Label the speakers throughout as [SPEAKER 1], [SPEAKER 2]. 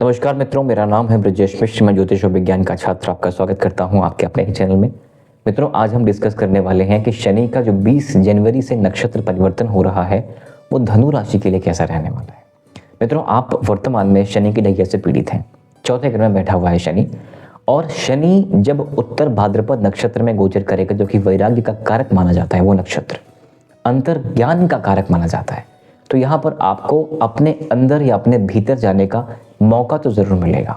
[SPEAKER 1] नमस्कार मित्रों, मेरा नाम है ब्रजेश मिश्र। मैं ज्योतिष और विज्ञान का छात्र आपका स्वागत करता हूं आपके अपने ही चैनल में। मित्रों, आज हम डिस्कस करने वाले हैं कि शनि का जो 20 जनवरी से नक्षत्र परिवर्तन हो रहा है वो धनु राशि के लिए कैसा रहने वाला है। मित्रों, आप वर्तमान में शनि की ढैया से पीड़ित हैं। चौथे घर में बैठा हुआ है शनि, और शनि जब उत्तर भाद्रपद नक्षत्र में गोचर करेगा, जो कि वैराग्य का कारक माना जाता है, वो नक्षत्र अंतर्ज्ञान का कारक माना जाता है, तो यहाँ पर आपको अपने अंदर या अपने भीतर जाने का मौका तो ज़रूर मिलेगा।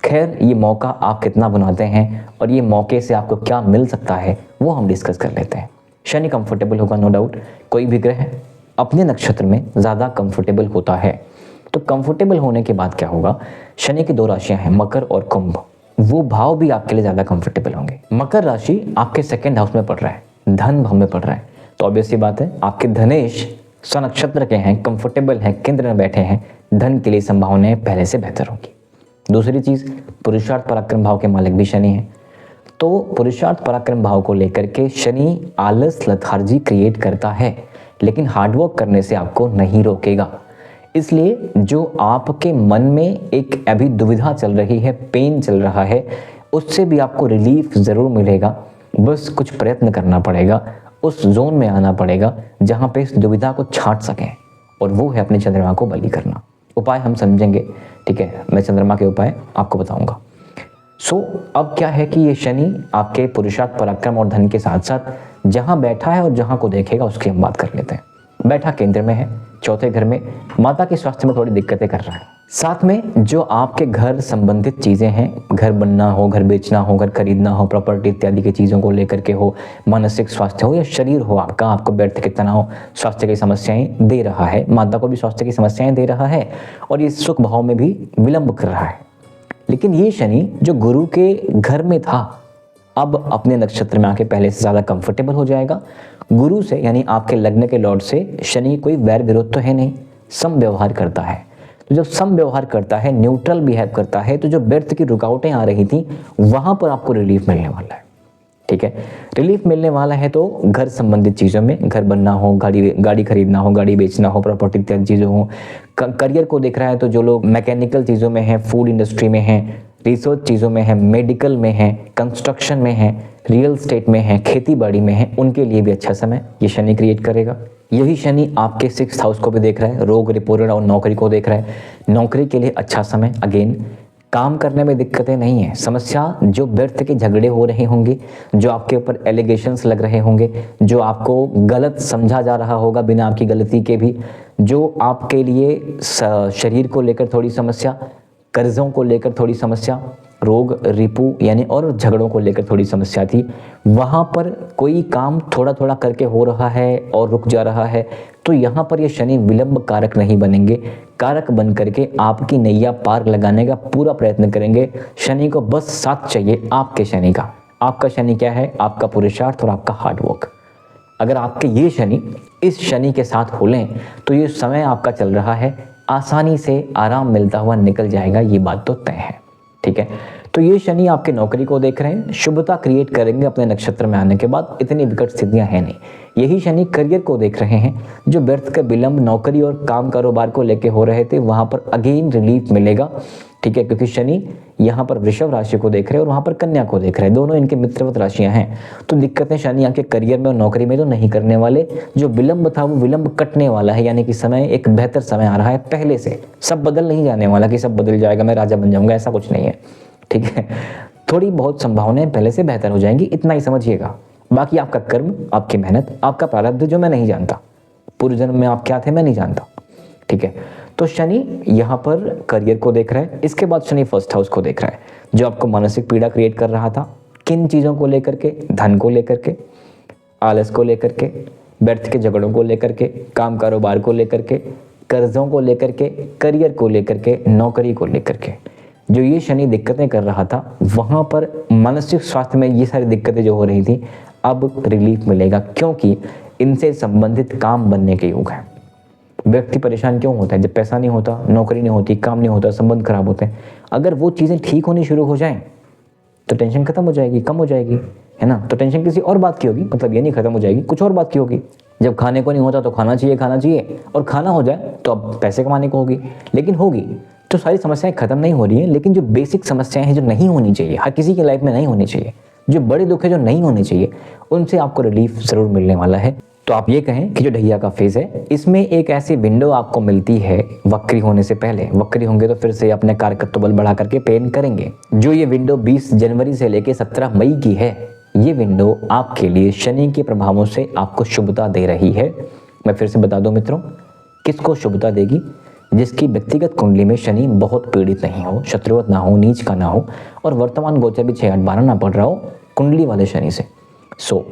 [SPEAKER 1] खैर, ये मौका आप कितना बनाते हैं और ये मौके से आपको क्या मिल सकता है वो हम डिस्कस कर लेते हैं। शनि कंफर्टेबल होगा, नो डाउट। कोई भी ग्रह अपने नक्षत्र में ज़्यादा कंफर्टेबल होता है, तो कंफर्टेबल होने के बाद क्या होगा, शनि की दो राशियाँ हैं, मकर और कुंभ, वो भाव भी आपके लिए ज़्यादा कंफर्टेबल होंगे। मकर राशि आपके सेकेंड हाउस में पड़ रहा है, धन भाव में पड़ रहा है, तो ऑब्वियस सी बात है आपके धनेश स्वनक्षत्र के हैं, कंफर्टेबल हैं, केंद्र में बैठे हैं, धन के लिए संभावनाएं पहले से बेहतर होगी। दूसरी चीज, पुरुषार्थ पराक्रम भाव के मालिक भी शनि हैं, तो पुरुषार्थ पराक्रम भाव को लेकर के शनि आलस लथार्जी क्रिएट करता है, लेकिन हार्डवर्क करने से आपको नहीं रोकेगा। इसलिए जो आपके मन में एक अभी दुविधा चल रही है, पेन चल रहा है, उससे भी आपको रिलीफ जरूर मिलेगा। बस कुछ प्रयत्न करना पड़ेगा, उस जोन में आना पड़ेगा जहां पे इस दुविधा को छांट सकें, और वो है अपने चंद्रमा को बलि करना। उपाय हम समझेंगे, ठीक है, मैं चंद्रमा के उपाय आपको बताऊंगा। अब क्या है कि ये शनि आपके पुरुषार्थ पराक्रम और धन के साथ साथ जहां बैठा है और जहां को देखेगा उसकी हम बात कर लेते हैं। बैठा केंद्र में है, चौथे घर में, माता के स्वास्थ्य में थोड़ी दिक्कतें कर रहा है। साथ में जो आपके घर संबंधित चीजें हैं, घर बनना हो, घर बेचना हो, घर खरीदना हो, प्रॉपर्टी इत्यादि की चीजों को लेकर के हो, मानसिक स्वास्थ्य हो या शरीर हो आपका, आपको व्यर्थ के तनाव, स्वास्थ्य की समस्याएं दे रहा है, माता को भी स्वास्थ्य की समस्याएं दे रहा है, और ये सुख भाव में भी विलंब कर रहा है। लेकिन ये शनि जो गुरु के घर में था, अब अपने नक्षत्र में आके पहले से ज्यादा कंफर्टेबल हो जाएगा। गुरु से यानी आपके लग्न के लॉर्ड से शनि कोई वैर विरोध तो है नहीं, सम व्यवहार करता है। तो जब सम व्यवहार करता है, न्यूट्रल बिहेव करता है, तो जो व्यर्थ की रुकावटें आ रही थी वहां पर आपको रिलीफ मिलने वाला है। ठीक है, रिलीफ मिलने वाला है तो घर संबंधित चीज़ों में, घर बनना हो, गाड़ी खरीदना हो, गाड़ी बेचना हो, प्रॉपर्टी इत्यादि चीज़ों हो। करियर को देख रहा है तो जो लोग मैकेनिकल चीज़ों में हैं, फूड इंडस्ट्री में हैं, रिसर्च चीज़ों में हैं, मेडिकल में हैं, कंस्ट्रक्शन में हैं, रियल स्टेट में हैं, खेती बाड़ी में हैं, उनके लिए भी अच्छा समय ये शनि क्रिएट करेगा। यही शनि आपके 6th हाउस को भी देख रहा है, रोग रिपोर्टेड और नौकरी को देख रहा है। नौकरी के लिए अच्छा समय। अगेन, काम करने में दिक्कतें नहीं है, समस्या जो व्यर्थ के झगड़े हो रहे होंगे, जो आपके ऊपर एलिगेशंस लग रहे होंगे, जो आपको गलत समझा जा रहा होगा बिना आपकी गलती के भी, जो आपके लिए शरीर को लेकर थोड़ी समस्या, कर्जों को लेकर थोड़ी समस्या, रोग रिपू यानी और झगड़ों को लेकर थोड़ी समस्या थी, वहाँ पर कोई काम थोड़ा थोड़ा करके हो रहा है और रुक जा रहा है, तो यहाँ पर ये शनि विलंब कारक नहीं बनेंगे, कारक बन करके आपकी नैया पार लगाने का पूरा प्रयत्न करेंगे। शनि को बस साथ चाहिए आपके शनि का। आपका शनि क्या है? आपका पुरुषार्थ और आपका हार्डवर्क। अगर आपके ये शनि इस शनि के साथ हो लें तो ये समय आपका चल रहा है, आसानी से आराम मिलता हुआ निकल जाएगा, ये बात तो तय है। ठीक है, तो ये शनि आपके नौकरी को देख रहे हैं, शुभता क्रिएट करेंगे अपने नक्षत्र में आने के बाद, इतनी विकट स्थितियां हैं नहीं। यही शनि करियर को देख रहे हैं, जो व्यर्थ का विलंब नौकरी और काम कारोबार को लेके हो रहे थे वहां पर अगेन रिलीफ मिलेगा। ठीक है, क्योंकि शनि यहाँ पर वृषभ राशि को देख रहे हैं और वहां पर कन्या को देख रहे हैं, दोनों इनके मित्रवत राशियां हैं, तो दिक्कतें शनि आपके करियर में और नौकरी में तो नहीं करने वाले। जो विलंब था वो विलंब कटने वाला है, यानी कि समय एक बेहतर समय आ रहा है पहले से। सब बदल नहीं जाने वाला कि सब बदल जाएगा, मैं राजा बन जाऊंगा, ऐसा कुछ नहीं है। ठीक है, थोड़ी बहुत संभावनाएं पहले से बेहतर हो जाएंगी, इतना ही समझिएगा। बाकी आपका कर्म, आपकी मेहनत, आपका प्रारब्ध जो मैं नहीं जानता, पूर्व जन्म में आप क्या थे मैं नहीं जानता। ठीक है, तो शनि यहाँ पर करियर को देख रहा है। इसके बाद शनि 1st हाउस को देख रहा है, जो आपको मानसिक पीड़ा क्रिएट कर रहा था, किन चीज़ों को लेकर के, धन को लेकर के, आलस को लेकर के, व्यर्थ के झगड़ों को लेकर के, काम कारोबार को लेकर के, कर्जों को लेकर के, करियर को लेकर के, नौकरी को लेकर के। जो ये शनि दिक्कतें कर रहा था वहाँ पर मानसिक स्वास्थ्य में ये सारी दिक्कतें जो हो रही थी, अब रिलीफ मिलेगा, क्योंकि इनसे संबंधित काम बनने के योग है। व्यक्ति परेशान क्यों होता है? जब पैसा नहीं होता, नौकरी नहीं होती, काम नहीं होता, संबंध खराब होते हैं। अगर वो चीज़ें ठीक होनी शुरू हो जाएं तो टेंशन खत्म हो जाएगी, कम हो जाएगी, है ना। तो टेंशन किसी और बात की होगी, मतलब ये नहीं खत्म हो जाएगी, कुछ और बात की होगी। जब खाने को नहीं होता तो खाना चाहिए, और खाना हो जाए तो अब पैसे कमाने को होगी, लेकिन होगी तो सारी समस्याएं खत्म नहीं हो रही हैं, लेकिन जो बेसिक समस्याएं हैं जो नहीं होनी चाहिए, हर किसी की लाइफ में नहीं होनी चाहिए, जो बड़े दुख है जो नहीं होने चाहिए, उनसे आपको रिलीफ जरूर मिलने वाला है। तो आप ये कहें कि जो ढैया का फेज है, इसमें एक ऐसी विंडो आपको मिलती है वक्री होने से पहले। वक्री होंगे तो फिर से अपने कारकत्व बल बढ़ा करके पेन करेंगे। जो ये विंडो 20 जनवरी से लेकर 17 मई की है, ये विंडो आपके लिए शनि के प्रभावों से आपको शुभता दे रही है। मैं फिर से बता दूं मित्रों, किसको शुभता देगी? जिसकी व्यक्तिगत कुंडली में शनि बहुत पीड़ित नहीं हो, शत्रुवत ना हो, नीच का ना हो, और वर्तमान गोचर भी 6 8 12 ना पड़ रहा हो कुंडली वाले शनि से।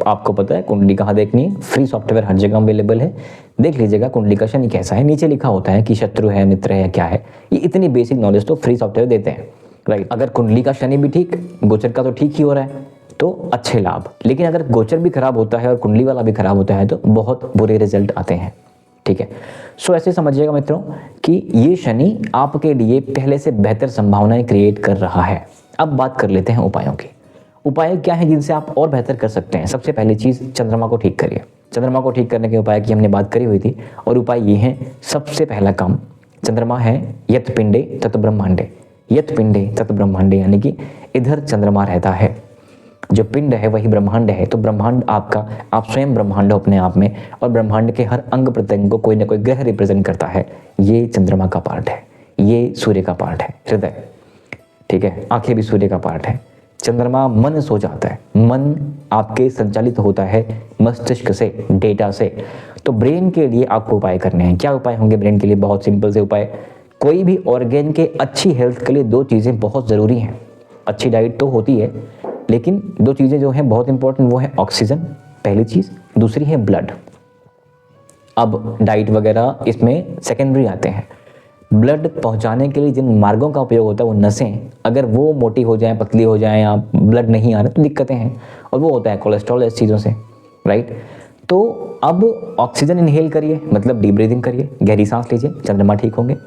[SPEAKER 1] आपको पता है कुंडली कहाँ देखनी है? फ्री सॉफ्टवेयर हर जगह अवेलेबल है, देख लीजिएगा कुंडली का शनि कैसा है। नीचे लिखा होता है कि शत्रु है, मित्र है, क्या है। ये इतनी बेसिक नॉलेज तो फ्री सॉफ्टवेयर देते हैं, राइट। अगर कुंडली का शनि भी ठीक, गोचर का तो ठीक ही हो रहा है तो अच्छे लाभ, लेकिन अगर गोचर भी खराब होता है और कुंडली वाला भी खराब होता है तो बहुत बुरे रिजल्ट आते हैं, ठीक है। ऐसे समझिएगा मित्रों कि ये शनि आपके लिए पहले से बेहतर संभावनाएं क्रिएट कर रहा है। अब बात कर लेते हैं उपायों की। उपाय क्या है जिनसे आप और बेहतर कर सकते हैं? सबसे पहली चीज, चंद्रमा को ठीक करिए। चंद्रमा को ठीक करने के उपाय की हमने बात करी हुई थी, और उपाय ये है। सबसे पहला काम, चंद्रमा है यत पिंडे तत् ब्रह्मांडे। यत पिंडे तत् ब्रह्मांडे यानी कि इधर चंद्रमा रहता है, जो पिंड है वही ब्रह्मांड है। तो ब्रह्मांड आपका, आप स्वयं ब्रह्मांड हो अपने आप में, और ब्रह्मांड के हर अंग प्रत्यंग को कोई ना कोई ग्रह रिप्रेजेंट करता है। ये चंद्रमा का पार्ट है, ये सूर्य का पार्ट है, हृदय, ठीक है। आंखें भी सूर्य का पार्ट है। चंद्रमा मन सो जाता है, मन आपके संचालित होता है मस्तिष्क से, डेटा से। तो ब्रेन के लिए आपको उपाय करने हैं। क्या उपाय होंगे ब्रेन के लिए? बहुत सिंपल से उपाय। कोई भी ऑर्गेन के अच्छी हेल्थ के लिए 2 चीज़ें बहुत ज़रूरी हैं। अच्छी डाइट तो होती है, लेकिन 2 चीज़ें जो हैं बहुत इंपॉर्टेंट, वो है ऑक्सीजन पहली चीज़, दूसरी है ब्लड। अब डाइट वगैरह इसमें सेकेंडरी आते हैं। ब्लड पहुंचाने के लिए जिन मार्गों का उपयोग होता है, वो नसें, अगर वो मोटी हो जाएं, पतली हो जाएं, या ब्लड नहीं आ रहा तो दिक्कतें हैं, और वो होता है कोलेस्ट्रॉल, इस चीज़ों से, राइट। तो अब ऑक्सीजन इनहेल करिए, मतलब डीप ब्रीदिंग करिए, गहरी सांस लीजिए, चंद्रमा ठीक होंगे।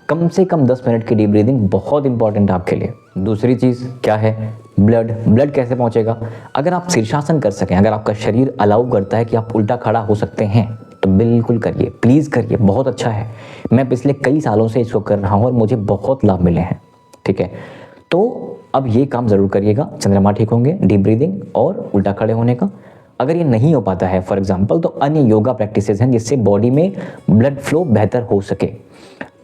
[SPEAKER 1] कम से कम 10 मिनट की डीप ब्रीदिंग बहुत इंपॉर्टेंट है आपके लिए। दूसरी चीज़ क्या है? ब्लड कैसे पहुंचेगा? अगर आप शीर्षासन कर सकें, अगर आपका शरीर अलाउ करता है कि आप उल्टा खड़ा हो सकते हैं, तो बिल्कुल करिए, प्लीज़ करिए, बहुत अच्छा है। मैं पिछले कई सालों से इसको कर रहा हूँ और मुझे बहुत लाभ मिले हैं, ठीक है। तो अब ये काम ज़रूर करिएगा, चंद्रमा ठीक होंगे, डीप ब्रीदिंग और उल्टा खड़े होने का। अगर ये नहीं हो पाता है फॉर एग्जांपल, तो अन्य योगा प्रैक्टिसेस हैं जिससे बॉडी में ब्लड फ्लो बेहतर हो सके।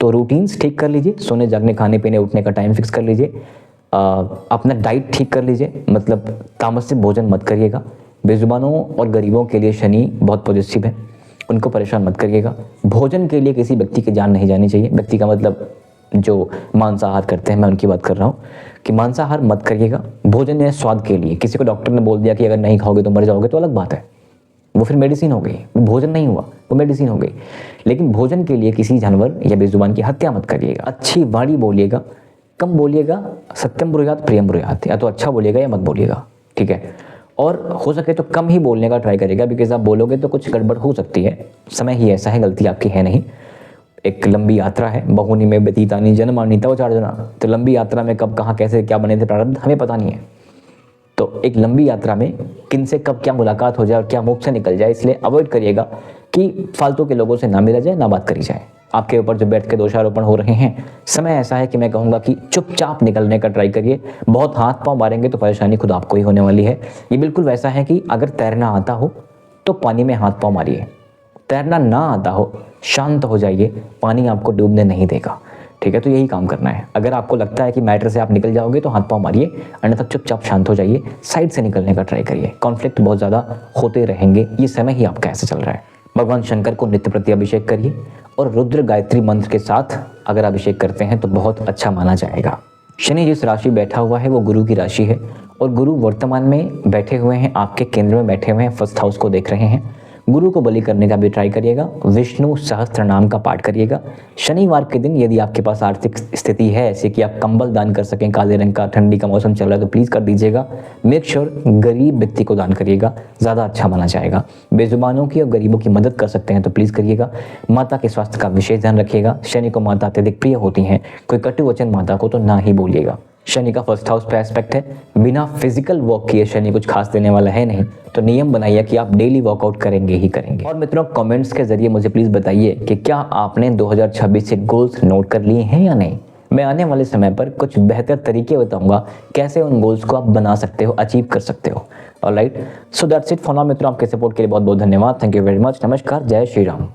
[SPEAKER 1] तो रूटीन्स ठीक कर लीजिए, सोने जागने, खाने पीने, उठने का टाइम फिक्स कर लीजिए। अपना डाइट ठीक कर लीजिए, मतलब तामस से भोजन मत करिएगा। बेजुबानों और गरीबों के लिए शनि बहुत पॉजिटिव है, उनको परेशान मत करिएगा। भोजन के लिए किसी व्यक्ति की जान नहीं जानी चाहिए। व्यक्ति का मतलब जो मांसाहार करते हैं, मैं उनकी बात कर रहा हूँ कि मांसाहार मत करिएगा। भोजन है स्वाद के लिए। किसी को डॉक्टर ने बोल दिया कि अगर नहीं खाओगे तो मर जाओगे, तो अलग बात है, वो फिर मेडिसिन हो गई, वो भोजन नहीं हुआ, वो मेडिसिन हो गई। लेकिन भोजन के लिए किसी जानवर या बेजुबान की हत्या मत करिएगा। अच्छी वाणी बोलिएगा, कम बोलिएगा, सत्यम ब्रूयात प्रियम ब्रूयात, या तो अच्छा बोलिएगा या मत बोलिएगा, ठीक है। और हो सके तो कम ही बोलने का ट्राई करिएगा, बिकॉज आप बोलोगे तो कुछ गड़बड़ हो सकती है। समय ही ऐसा है, गलती आपकी है नहीं। एक लंबी यात्रा है, बहुनी में व्यतीतानि जन्मानि तव चार्जना। तो लंबी यात्रा में कब, कहाँ, कैसे, क्या बने थे प्रारब्ध, हमें पता नहीं है। तो एक लंबी यात्रा में किन से कब क्या मुलाकात हो जाए और क्या मुख से निकल जाए, इसलिए अवॉइड करिएगा कि फालतू के लोगों से ना मिला जाए, ना बात करी जाए। आपके ऊपर जो बैठ के दोषारोपण हो रहे हैं, समय ऐसा है कि मैं कहूँगा कि चुपचाप निकलने का ट्राई करिए। बहुत हाथ पांव मारेंगे तो परेशानी खुद आपको ही होने वाली है। ये बिल्कुल वैसा है कि अगर तैरना आता हो तो पानी में हाथ पांव मारिए, तैरना ना आता हो शांत हो जाइए, पानी आपको डूबने नहीं देगा, ठीक है। तो यही काम करना है। अगर आपको लगता है कि मैटर से आप निकल जाओगे तो हाथ पांव मारिए, अन्यथा चुपचाप शांत हो जाइए, साइड से निकलने का ट्राई करिए। कॉन्फ्लिक्ट बहुत ज़्यादा होते रहेंगे, ये समय ही आपका ऐसे चल रहा है। भगवान शंकर को नित्य प्रति अभिषेक करिए, और रुद्र गायत्री मंत्र के साथ अगर अभिषेक करते हैं तो बहुत अच्छा माना जाएगा। शनि जिस राशि बैठा हुआ है वो गुरु की राशि है, और गुरु वर्तमान में बैठे हुए हैं, आपके केंद्र में बैठे हुए हैं, फर्स्ट हाउस को देख रहे हैं। गुरु को बलि करने का भी ट्राई करिएगा, विष्णु सहस्त्र नाम का पाठ करिएगा। शनिवार के दिन यदि आपके पास आर्थिक स्थिति है ऐसे कि आप कंबल दान कर सकें, काले रंग का, ठंडी का मौसम चल रहा है तो प्लीज़ कर दीजिएगा। मेक श्योर गरीब व्यक्ति को दान करिएगा, ज़्यादा अच्छा माना जाएगा। बेजुबानों की और गरीबों की मदद कर सकते हैं तो प्लीज़ करिएगा। माता के स्वास्थ्य का विशेष ध्यान रखिएगा। शनि को माता अत्यधिक प्रिय होती हैं, कोई कटु वचन माता को तो ना ही बोलिएगा। शनि का फर्स्ट हाउस पे एस्पेक्ट है, बिना फिजिकल वर्क किए शनि कुछ खास देने वाला है नहीं, तो नियम बनाइए कि आप डेली वर्कआउट करेंगे ही करेंगे। और मित्रों, कमेंट्स के जरिए मुझे प्लीज़ बताइए कि क्या आपने 2026 से गोल्स नोट कर लिए हैं या नहीं। मैं आने वाले समय पर कुछ बेहतर तरीके बताऊंगा कैसे उन गोल्स को आप बना सकते हो, अचीव कर सकते हो। Alright, so that's it for now मित्रों। आपके सपोर्ट के लिए बहुत बहुत धन्यवाद। Thank you very much. नमस्कार, जय श्री राम।